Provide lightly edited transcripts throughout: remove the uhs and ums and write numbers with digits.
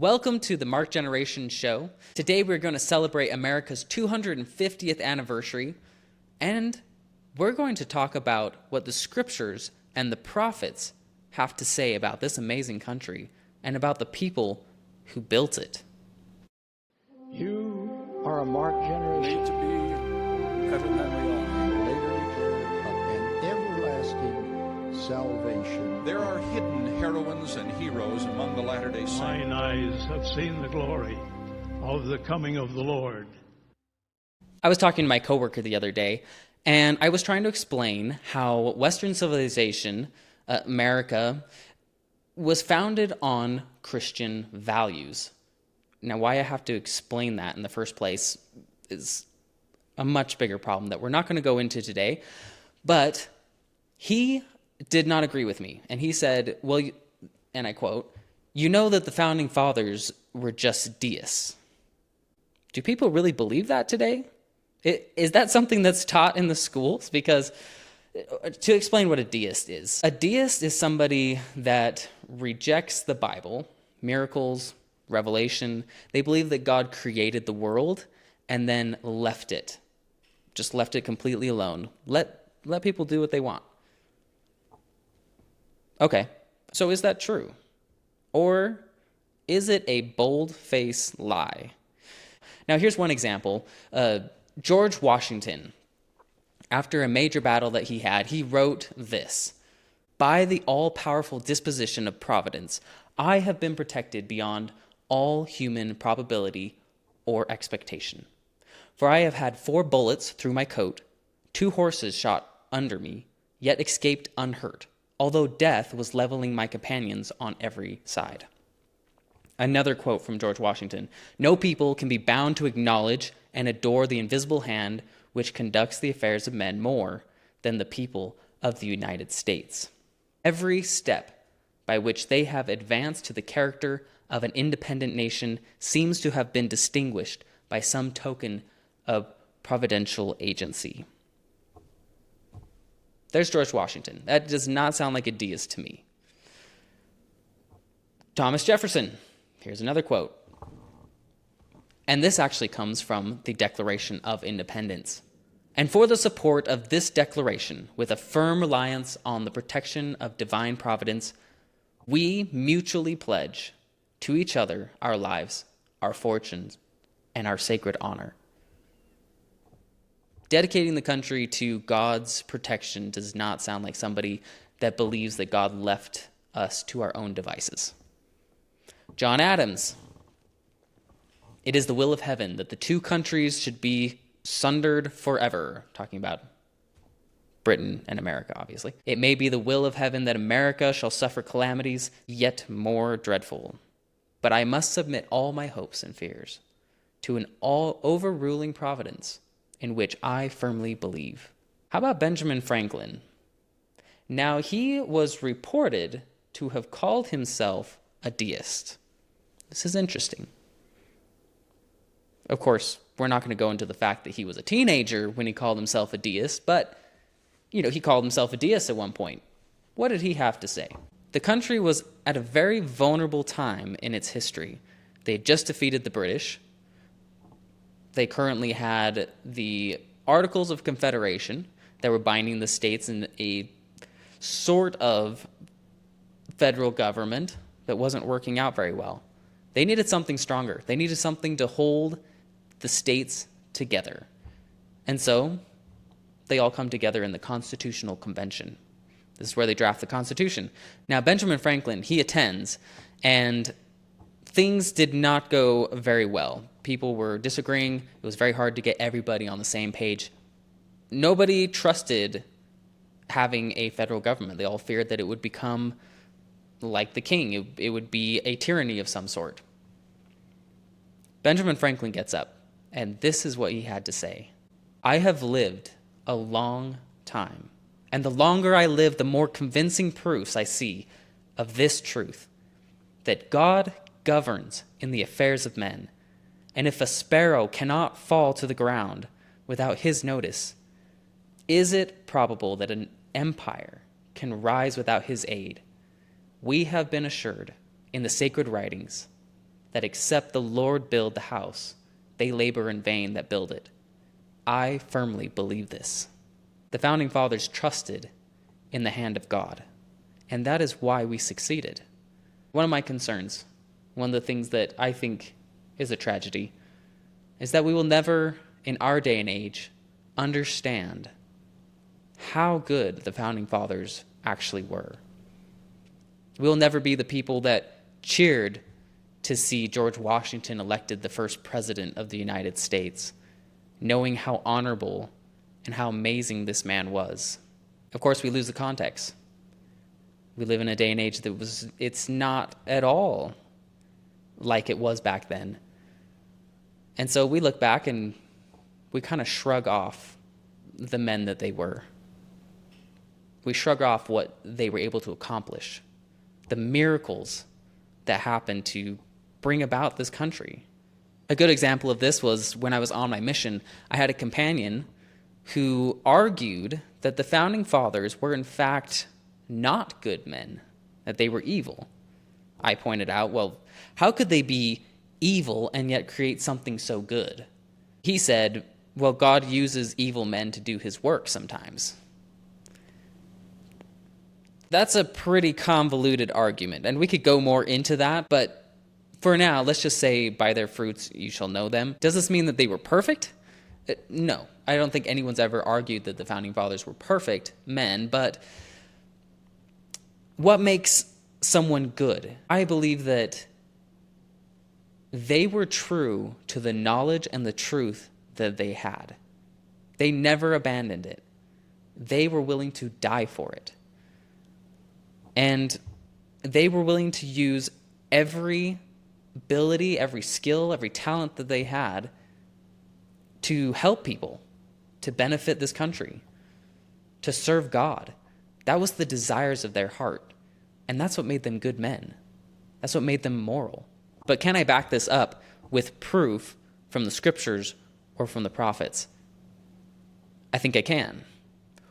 Welcome to the Mark Generation Show. Today we're going to celebrate America's 250th anniversary, and we're going to talk about what the scriptures and the prophets have to say about this amazing country and about the people who built it. You are a Mark Generation. Made to be heaven that we are. Later of an everlasting salvation. There are hidden heroines and heroes among the Latter-day Saints. Mine eyes have seen the glory of the coming of the Lord. I was talking to my coworker the other day, and I was trying to explain how Western civilization, America, was founded on Christian values. Now, why I have to explain that in the first place is a much bigger problem that we're not going to go into today. But he did not agree with me. And he said, well, and I quote, "You know that the founding fathers were just deists." Do people really believe that today? Is that something that's taught in the schools? Because to explain what a deist is somebody that rejects the Bible, miracles, revelation. They believe that God created the world and then left it completely alone. Let people do what they want. Okay, so is that true? Or is it a bold-faced lie? Now, here's one example. George Washington, after a major battle that he had, he wrote this: "By the all-powerful disposition of Providence, I have been protected beyond all human probability or expectation. For I have had 4 bullets through my coat, 2 horses shot under me, yet escaped unhurt, although death was leveling my companions on every side." Another quote from George Washington: "No people can be bound to acknowledge and adore the invisible hand which conducts the affairs of men more than the people of the United States. Every step by which they have advanced to the character of an independent nation seems to have been distinguished by some token of providential agency." There's George Washington. That does not sound like a deist to me. Thomas Jefferson. Here's another quote. And this actually comes from the Declaration of Independence. "And for the support of this declaration, with a firm reliance on the protection of divine providence, we mutually pledge to each other our lives, our fortunes, and our sacred honor." Dedicating the country to God's protection does not sound like somebody that believes that God left us to our own devices. John Adams. "It is the will of heaven that the 2 countries should be sundered forever," talking about Britain and America, obviously. "It may be the will of heaven that America shall suffer calamities yet more dreadful. But I must submit all my hopes and fears to an all-overruling providence in which I firmly believe." How about Benjamin Franklin? Now, he was reported to have called himself a deist. This is interesting. Of course, we're not going to go into the fact that he was a teenager when he called himself a deist, but, he called himself a deist at one point. What did he have to say? The country was at a very vulnerable time in its history. They had just defeated the British. They currently had the Articles of Confederation that were binding the states in a sort of federal government that wasn't working out very well. They needed something stronger. They needed something to hold the states together. And so they all come together in the Constitutional Convention. This is where they draft the Constitution. Now, Benjamin Franklin, he attends, and things did not go very well. People were disagreeing. It was very hard to get everybody on the same page. Nobody trusted having a federal government. They all feared that it would become like the king. It would be a tyranny of some sort. Benjamin Franklin gets up, and this is what he had to say: "I have lived a long time, and the longer I live, the more convincing proofs I see of this truth, that God governs in the affairs of men, and if a sparrow cannot fall to the ground without his notice, is it probable that an empire can rise without his aid? We have been assured in the sacred writings that except the Lord build the house, they labor in vain that build it. I firmly believe this. The founding fathers trusted in the hand of God, and that is why we succeeded. One of my concerns, one of the things that I think is a tragedy, is that we will never, in our day and age, understand how good the founding fathers actually were. We will never be the people that cheered to see George Washington elected the first president of the United States, knowing how honorable and how amazing this man was. Of course, we lose the context. We live in a day and age it's not at all like it was back then. And so we look back and we kind of shrug off the men that they were. We shrug off what they were able to accomplish, the miracles that happened to bring about this country. A good example of this was when I was on my mission, I had a companion who argued that the founding fathers were in fact not good men, that they were evil. I pointed out, well, how could they be evil and yet create something so good? He said, well, God uses evil men to do his work sometimes. That's a pretty convoluted argument, and we could go more into that, but for now, let's just say, by their fruits you shall know them. Does this mean that they were perfect? No, I don't think anyone's ever argued that the founding fathers were perfect men, but what makes someone good? I believe that they were true to the knowledge and the truth that they had. They never abandoned it. They were willing to die for it. And they were willing to use every ability, every skill, every talent that they had to help people, to benefit this country, to serve God. That was the desires of their heart. And that's what made them good men. That's what made them moral. But can I back this up with proof from the scriptures or from the prophets? I think I can.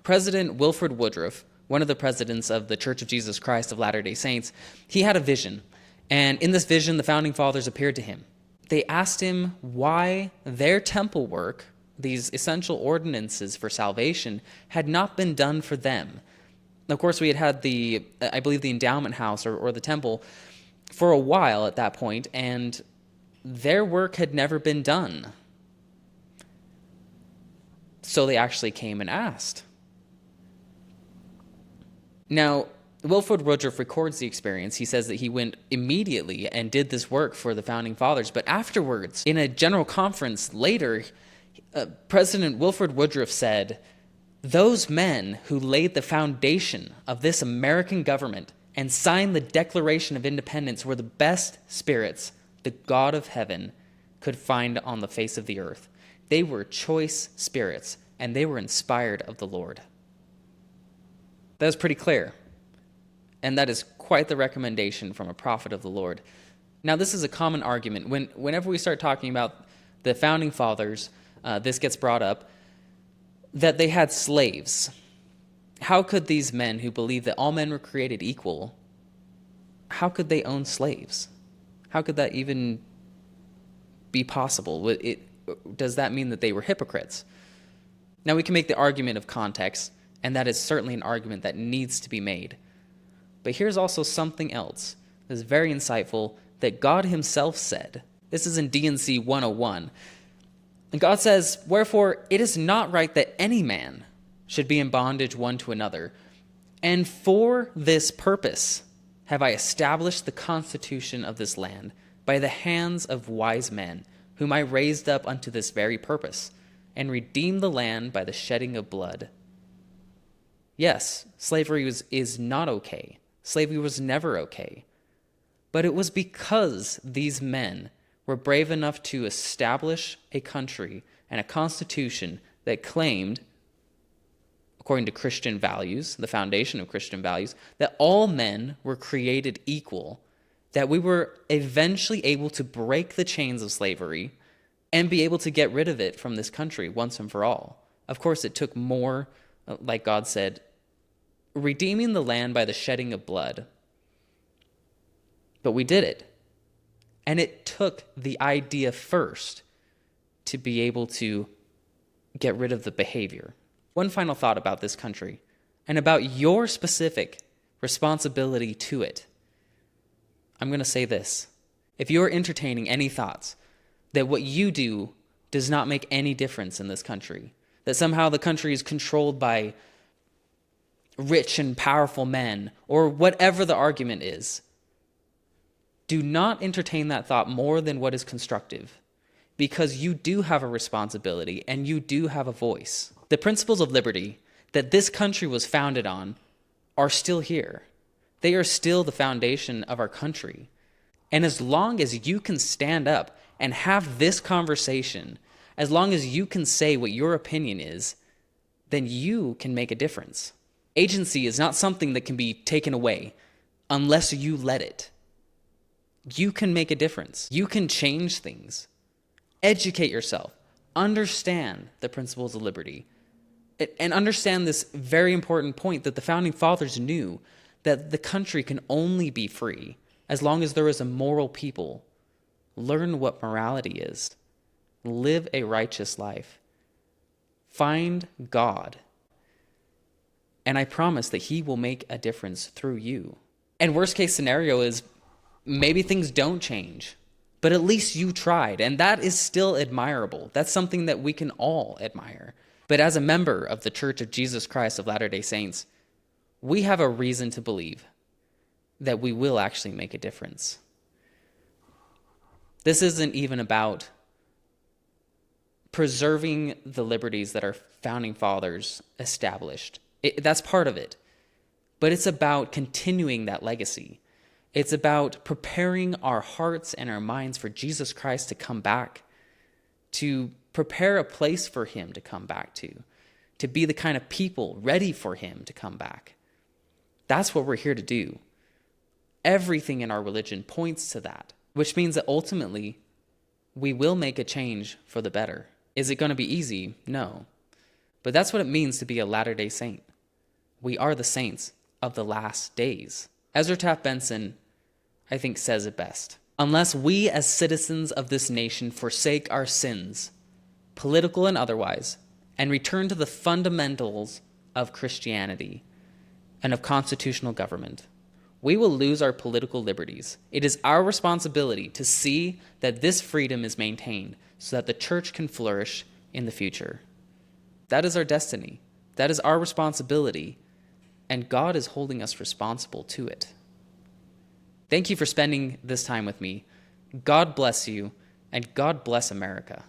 President Wilford Woodruff, one of the presidents of the Church of Jesus Christ of Latter-day Saints, he had a vision. And in this vision, the founding fathers appeared to him. They asked him why their temple work, these essential ordinances for salvation, had not been done for them. Of course, we had the endowment house or the temple for a while at that point, and their work had never been done. So they actually came and asked. Now, Wilford Woodruff records the experience. He says that he went immediately and did this work for the founding fathers, but afterwards, in a general conference later, President Wilford Woodruff said, "Those men who laid the foundation of this American government and signed the Declaration of Independence were the best spirits the God of heaven could find on the face of the earth. They were choice spirits, and they were inspired of the Lord." That was pretty clear. And that is quite the recommendation from a prophet of the Lord. Now, this is a common argument. Whenever we start talking about the founding fathers, this gets brought up, that they had slaves. How could these men who believed that all men were created equal, how could they own slaves? How could that even be possible? Does that mean that they were hypocrites? Now, we can make the argument of context, and that is certainly an argument that needs to be made. But here's also something else that is very insightful that God himself said. This is in D&C 101. And God says, "Wherefore it is not right that any man should be in bondage one to another. And for this purpose have I established the constitution of this land by the hands of wise men, whom I raised up unto this very purpose, and redeemed the land by the shedding of blood." Yes, slavery is not okay. Slavery was never okay. But it was because these men were brave enough to establish a country and a constitution that claimed, according to Christian values, the foundation of Christian values, that all men were created equal, that we were eventually able to break the chains of slavery and be able to get rid of it from this country once and for all. Of course, it took more, like God said, redeeming the land by the shedding of blood. But we did it. And it took the idea first to be able to get rid of the behavior. One final thought about this country and about your specific responsibility to it. I'm going to say this. If you're entertaining any thoughts that what you do does not make any difference in this country, that somehow the country is controlled by rich and powerful men, or whatever the argument is, do not entertain that thought more than what is constructive, because you do have a responsibility and you do have a voice. The principles of liberty that this country was founded on are still here. They are still the foundation of our country. And as long as you can stand up and have this conversation, as long as you can say what your opinion is, then you can make a difference. Agency is not something that can be taken away unless you let it. You can make a difference. You can change things. Educate yourself. Understand the principles of liberty. And understand this very important point that the Founding Fathers knew, that the country can only be free as long as there is a moral people. Learn what morality is. Live a righteous life. Find God. And I promise that He will make a difference through you. And worst case scenario is maybe things don't change, but at least you tried. And that is still admirable. That's something that we can all admire. But as a member of the Church of Jesus Christ of Latter-day Saints, we have a reason to believe that we will actually make a difference. This isn't even about preserving the liberties that our Founding Fathers established. That's part of it. But it's about continuing that legacy. It's about preparing our hearts and our minds for Jesus Christ to come back, to prepare a place for Him to come back to be the kind of people ready for Him to come back. That's what we're here to do. Everything in our religion points to that, which means that ultimately we will make a change for the better. Is it going to be easy? No. But that's what it means to be a Latter-day Saint. We are the saints of the last days. Ezra Taft Benson, I think, says it best. Unless we as citizens of this nation forsake our sins, political and otherwise, and return to the fundamentals of Christianity and of constitutional government, we will lose our political liberties. It is our responsibility to see that this freedom is maintained so that the church can flourish in the future. That is our destiny. That is our responsibility, and God is holding us responsible to it. Thank you for spending this time with me. God bless you, and God bless America.